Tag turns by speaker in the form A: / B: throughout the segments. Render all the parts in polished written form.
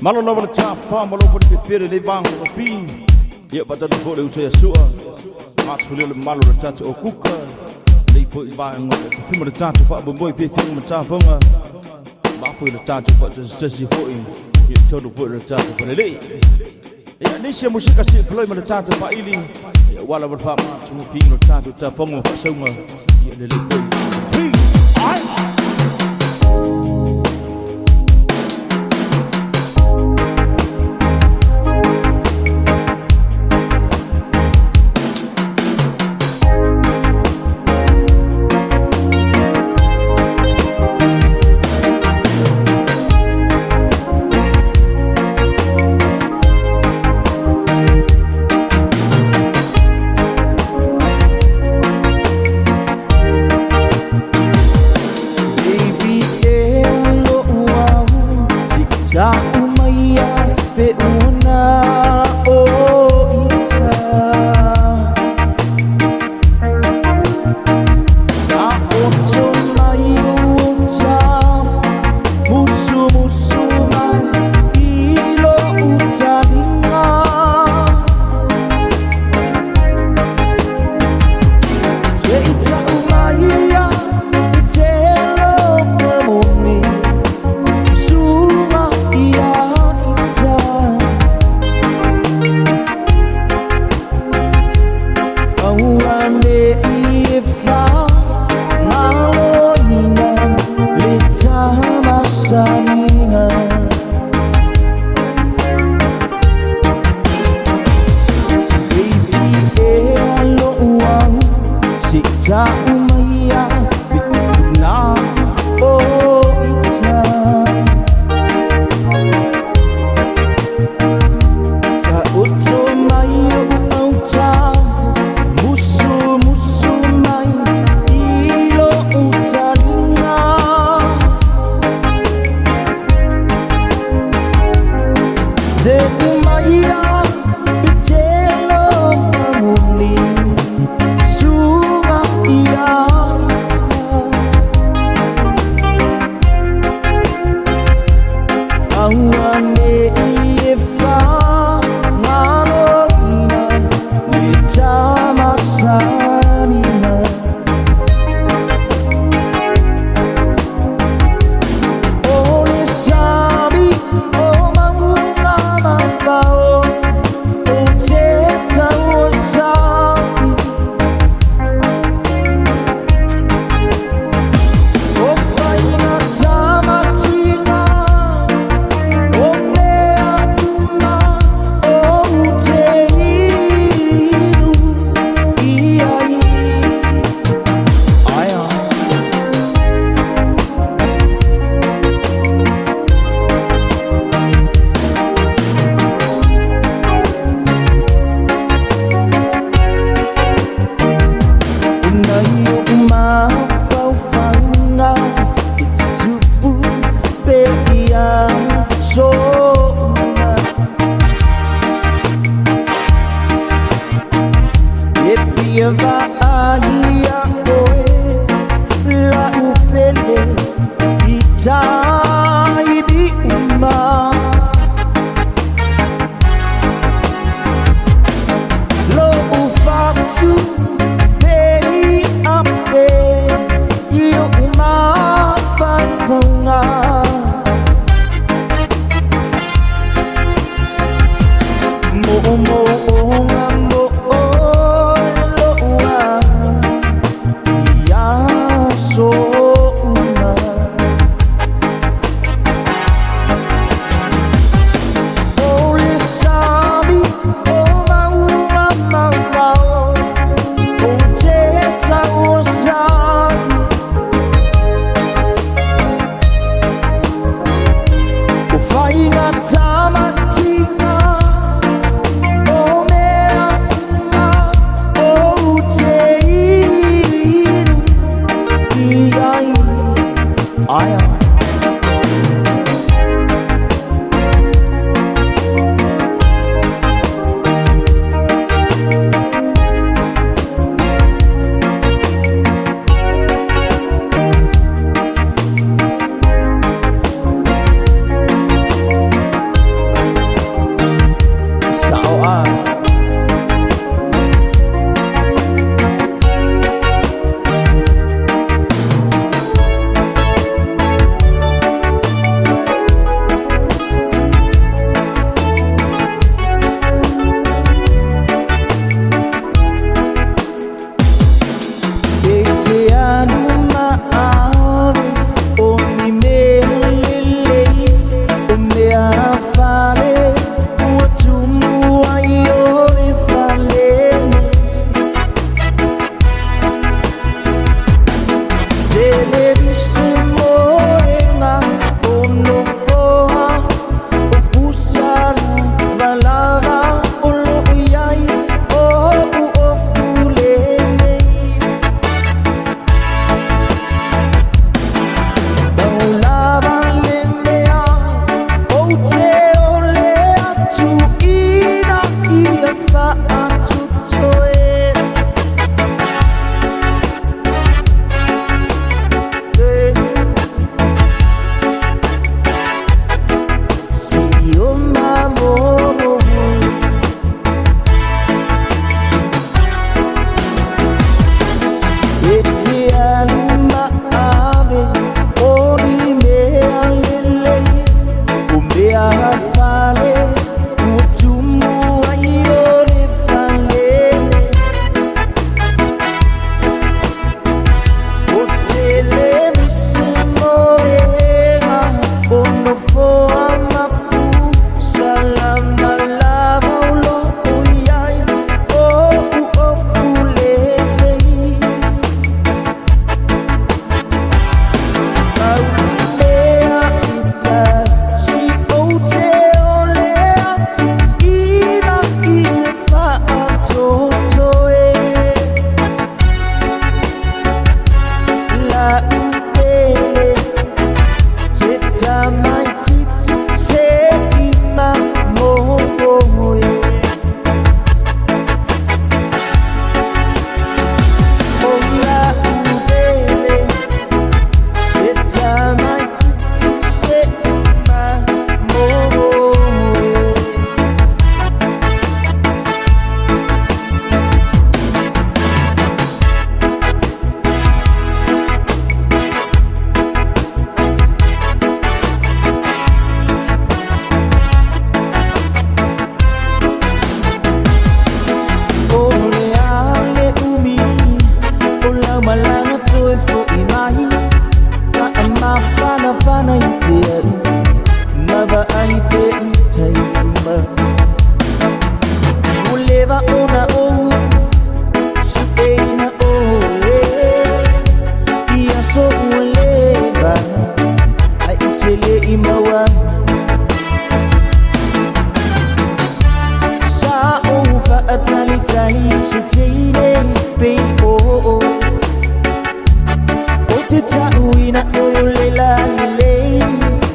A: Malo lava le tafa, malo pode prefere le banco o pin. Ia pata do vole usai sua. Matu le malo le tatu o kuka. Le po I vai ngo le fima le tatu fa boi pe fima tafa nga. Ba fu le tatu fa sesi foi. Ia todo fu le tatu fa le. Ia nisi musika si floi ma le tatu fa ili. Ia wala wa fa ma tu pin le tatu ta fonga fa songa. Ia le foi.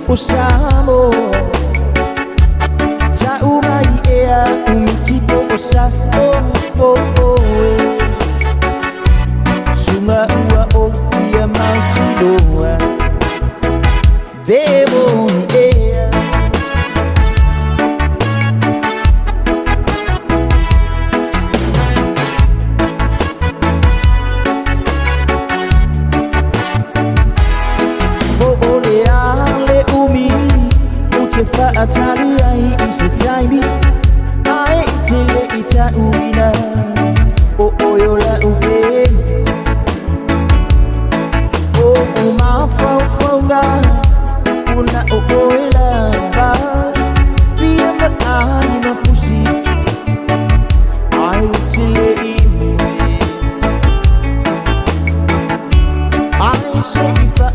B: Usamo ta umai ea umitipo osafo Suma ua ofia mautuloa Demo ea Atali ai isitaimi ai tele ita uina o oyola ube o ma fonga una o oila ba via ma ai na fusi ai tele ai sei fa